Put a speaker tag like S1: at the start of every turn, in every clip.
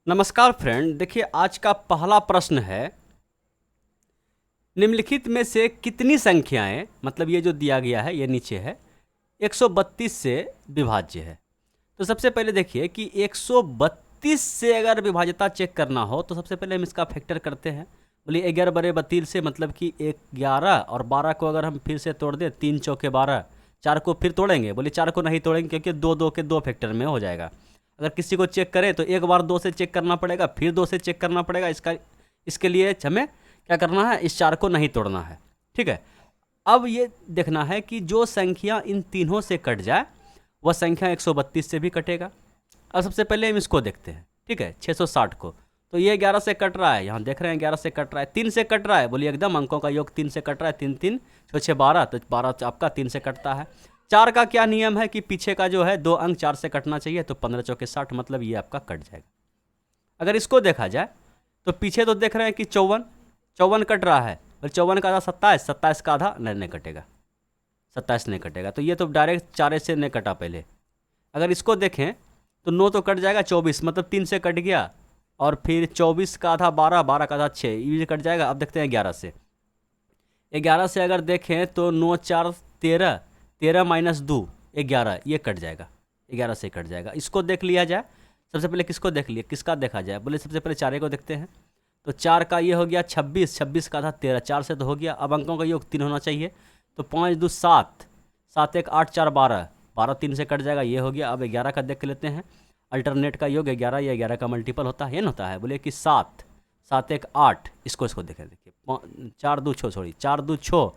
S1: नमस्कार फ्रेंड, देखिए आज का पहला प्रश्न है, निम्नलिखित में से कितनी संख्याएं, मतलब ये जो दिया गया है ये नीचे है, 132 से विभाज्य है। तो सबसे पहले देखिए कि 132 से अगर विभाज्यता चेक करना हो तो सबसे पहले हम इसका फैक्टर करते हैं। बोलिए 11 बड़े 32 से मतलब कि 11 और 12 को अगर हम फिर से तोड़ दें, 3 चौके 12, 4 को फिर तोड़ेंगे। बोलिए 4 को नहीं तोड़ेंगे क्योंकि दो दो के दो फैक्टर में हो जाएगा। अगर किसी को चेक करें तो एक बार 2 से चेक करना पड़ेगा, फिर 2 से चेक करना पड़ेगा। इसके लिए हमें क्या करना है, इस 4 को नहीं तोड़ना है। ठीक है, अब ये देखना है कि जो संख्या इन तीनों से कट जाए वह संख्या 132 से भी कटेगा। अब सबसे पहले हम इसको देखते हैं। ठीक है, 660 को, तो ये 11 से कट रहा है, यहाँ देख रहे हैं 11 से कट रहा है, 3 से कट रहा है। बोलिए एकदम अंकों का योग 3 से कट रहा है, 3 3 6 6 12, तो 12 आपका 3 से कटता है। 4 का क्या नियम है कि पीछे का जो है 2 अंक 4 से कटना चाहिए, तो 15 चौके 60, मतलब ये आपका कट जाएगा। अगर इसको देखा जाए तो पीछे तो देख रहे हैं कि 54 54 कट रहा है, और 54 का आधा 27, 27 का आधा नहीं कटेगा, 27 नहीं कटेगा, तो ये तो डायरेक्ट 4 से नहीं कटा पहले। अगर इसको देखें तो 9 तो कट जाएगा, 24 मतलब 3 से कट गया, और फिर 24 का आधा 12, 12 का आधा 6, ये कट जाएगा। अब देखते हैं 11 से। 11 से अगर देखें तो 9 4 13, 13 माइनस 2 11, ये कट जाएगा, 11 से कट जाएगा। इसको देख लिया जाए। सबसे पहले किसको देख लिया, किसका देखा जाए, बोले सबसे पहले 4 को देखते हैं। तो 4 का ये हो गया 26, 26 का था 13, 4 से तो हो गया। अब अंकों का योग 3 होना चाहिए, तो 5 2 7, 7 1 8 4 12, 12 3 से कट जाएगा, ये हो गया। अब 11 का देख लेते हैं। अल्टरनेट का योग 11 या 11 का मल्टीपल होता है, ये ना होता है। बोले कि 7 7 1 8, इसको देखें, देखिए 4 2 6, सॉरी 4 2 6,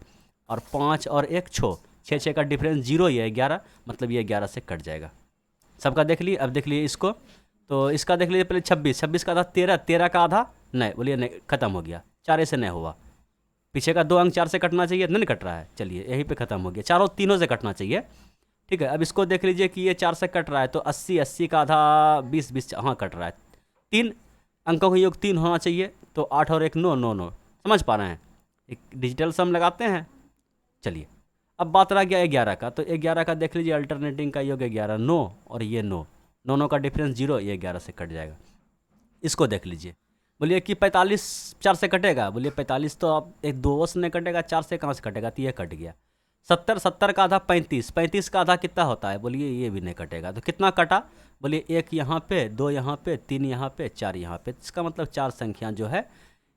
S1: और 5 और 1 6, 6 6 का डिफरेंस 0, ये 11, मतलब ये 11 से कट जाएगा। सबका देख लिए। अब देख लिए इसको, तो इसका देख लीजिए पहले 26, 26 का आधा 13, 13 का आधा नहीं, बोलिए नहीं, खत्म हो गया, 4 से नहीं हुआ। पीछे का 2 अंक 4 से कटना चाहिए, नहीं कट रहा है, चलिए यहीं पे खत्म हो गया। चारों तीनों से कटना चाहिए। ठीक है, अब इसको देख लीजिए कि ये 4 से कट रहा है, तो 80, 80 का आधा 20, 20 हाँ कट रहा है। 3 अंकों का योग 3 होना चाहिए, तो 8 और 1 9 9 9, समझ पा रहे हैं। एक डिजिटल सम लगाते हैं। चलिए, अब बात रहा गया 11 का, तो 11 का देख लीजिए, अल्टरनेटिंग का योग 11 9, और ये 9 9 9 का डिफरेंस 0, ये 11 से कट जाएगा। इसको देख लीजिए। बोलिए कि 45 4 से कटेगा, बोलिए 45 तो अब एक 2 से नहीं कटेगा, 4 से कहाँ से कटेगा, तो ये कट गया। 70, 70 का आधा 35, 35 का आधा कितना होता है, बोलिए ये भी नहीं कटेगा, तो कितना कटा, बोलिए 1 यहाँ पे, 2 यहाँ पे, 3 यहाँ पे, 4 यहाँ पे। इसका मतलब 4 संख्या जो है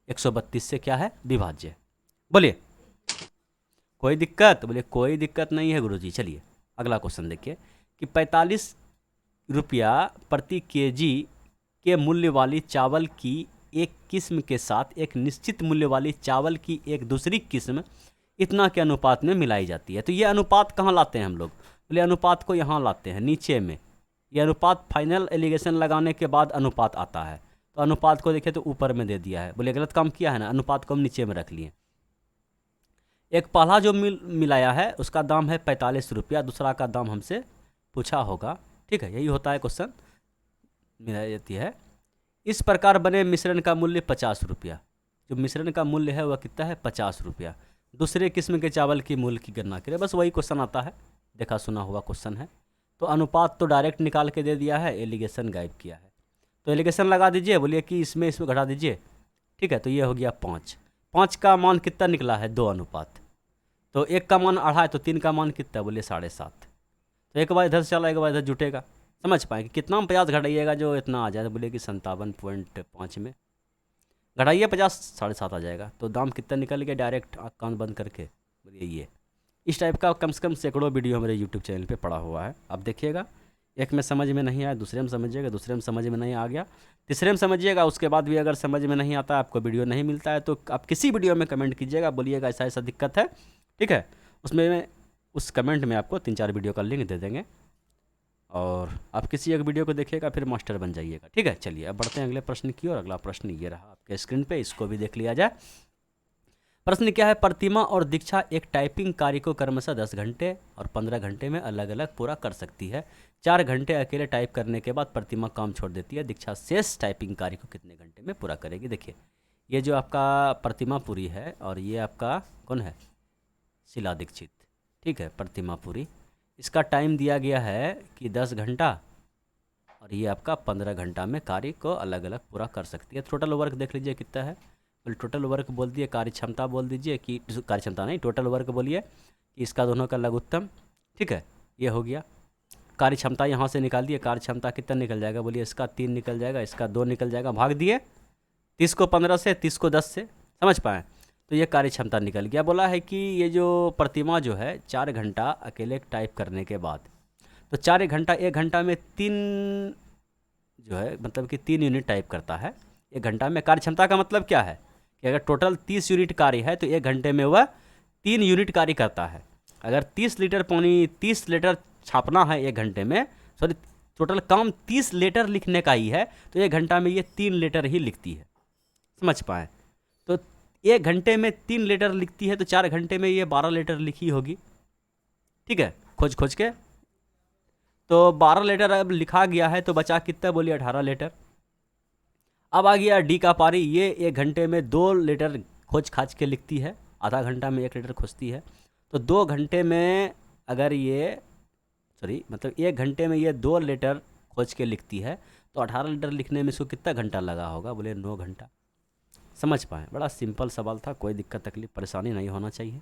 S1: 132 से क्या है, विभाज्य। बोलिए कोई दिक्कत, बोलिए कोई दिक्कत नहीं है गुरुजी। चलिए अगला क्वेश्चन देखिए कि 45 रुपया प्रति केजी के मूल्य वाली चावल की एक किस्म के साथ एक निश्चित मूल्य वाली चावल की एक दूसरी किस्म इतना के अनुपात में मिलाई जाती है। तो ये अनुपात कहाँ लाते हैं हम लोग, बोले अनुपात को यहाँ लाते हैं नीचे में। ये अनुपात फाइनल एलिगेशन लगाने के बाद अनुपात आता है, तो अनुपात को देखें तो ऊपर में दे दिया है। बोले गलत काम किया है ना, अनुपात को हम नीचे में रख लिए। एक पहला जो मिलाया है उसका दाम है 45 रुपया, दूसरा का दाम हमसे पूछा होगा। ठीक है, यही होता है क्वेश्चन, मिलाई जाती है। इस प्रकार बने मिश्रण का मूल्य 50 रुपया। जो मिश्रण का मूल्य है वह कितना है, 50 रुपया। दूसरे किस्म के चावल की मूल्य की गणना करें, बस वही क्वेश्चन आता है, देखा सुना हुआ क्वेश्चन है। तो अनुपात तो डायरेक्ट निकाल के दे दिया है, एलिगेशन गायब किया है। तो एलिगेशन लगा दीजिए, बोलिए कि इसमें इसमें घटा दीजिए। ठीक है, तो ये हो गया 5, 5 का मान कितना निकला है, 2 अनुपात। तो 1 का मान 2.5, तो 3 का मान कितना, बोलिए 7.5। तो एक बार इधर से चला, एक बार इधर जुटेगा। समझ पाए कि कितना में 50 घटाइएगा जो इतना आ जाए, बोले कि 57.5 में घटाइए 50, 7.5 आ जाएगा। तो दाम कितना निकल गया, डायरेक्ट आँख कान बंद करके बोलिए ये। इस टाइप का कम से कम सैकड़ों वीडियो मेरे यूट्यूब चैनल पे पड़ा हुआ है, आप देखिएगा। एक में समझ में नहीं आया, दूसरे में समझिएगा, दूसरे में समझ में नहीं आ गया, तीसरे में समझिएगा। उसके बाद भी अगर समझ में नहीं आता, आपको वीडियो नहीं मिलता है, तो आप किसी वीडियो में कमेंट कीजिएगा, बोलिएगा ऐसा ऐसा दिक्कत है। ठीक है, उसमें उस कमेंट में आपको 3 4 वीडियो का लिंक दे देंगे, और आप किसी एक वीडियो को देखिएगा, फिर मास्टर बन जाइएगा। ठीक है, चलिए अब बढ़ते हैं अगले प्रश्न की ओर। अगला प्रश्न ये रहा आपके स्क्रीन पे, इसको भी देख लिया जाए। प्रश्न क्या है, प्रतिमा और दीक्षा एक टाइपिंग कार्य को क्रमशः 10 घंटे और 15 घंटे में अलग अलग पूरा कर सकती है। 4 घंटे अकेले टाइप करने के बाद प्रतिमा काम छोड़ देती है। दीक्षा शेष टाइपिंग कार्य को कितने घंटे में पूरा करेगी। देखिए ये जो आपका प्रतिमा पुरी है, और ये आपका कौन है, शीला दीक्षित। ठीक है, प्रतिमा पुरी, इसका टाइम दिया गया है कि 10 घंटा और ये आपका 15 घंटा में कार्य को अलग अलग पूरा कर सकती है। टोटल वर्क देख लीजिए कितना है, बोले टोटल वर्क बोल दिए, कार्य क्षमता बोल दीजिए कि कार्य क्षमता नहीं, टोटल वर्क बोलिए कि इसका दोनों का लघुत्तम। ठीक है, ये हो गया। कार्य क्षमता यहाँ से निकाल दिए, कार्य क्षमता कितना निकल जाएगा, बोलिए इसका 3 निकल जाएगा, इसका 2 निकल जाएगा, भाग दिए 30 को 15 से, 30 को 10 से, समझ पाए। तो ये कार्य क्षमता निकल गया। बोला है कि ये जो प्रतिमा जो है 4 घंटा अकेले टाइप करने के बाद, तो 4 घंटा, 1 घंटा में 3 जो है मतलब कि 3 यूनिट टाइप करता है 1 घंटा में। कार्य क्षमता का मतलब क्या है कि अगर टोटल 30 यूनिट कार्य है तो 1 घंटे में वह 3 यूनिट कार्य करता है। अगर 30 लीटर पानी 30 लीटर छापना है 1 घंटे में, सॉरी टोटल काम 30 लीटर लिखने का ही है, तो 1 घंटा में ये 3 लीटर ही लिखती है, समझ पाए। तो 1 घंटे में 3 लीटर लिखती है, तो 4 घंटे में ये 12 लीटर लिखी होगी। ठीक है, खोज खोज के तो 12 लीटर अब लिखा गया है, तो बचा कितना, बोलिए 18 लीटर। अब आ गया डी का पारी, ये 1 घंटे में 2 लीटर खोज खाज के लिखती है, आधा घंटा में 1 लीटर खोजती है। तो 2 घंटे में अगर ये मतलब 1 घंटे में ये 2 लीटर खोज के लिखती है, तो 18 लीटर लिखने में इसको कितना घंटा लगा होगा, बोले 9 घंटा। समझ पाए, बड़ा सिंपल सवाल था, कोई दिक्कत तकलीफ परेशानी नहीं होना चाहिए।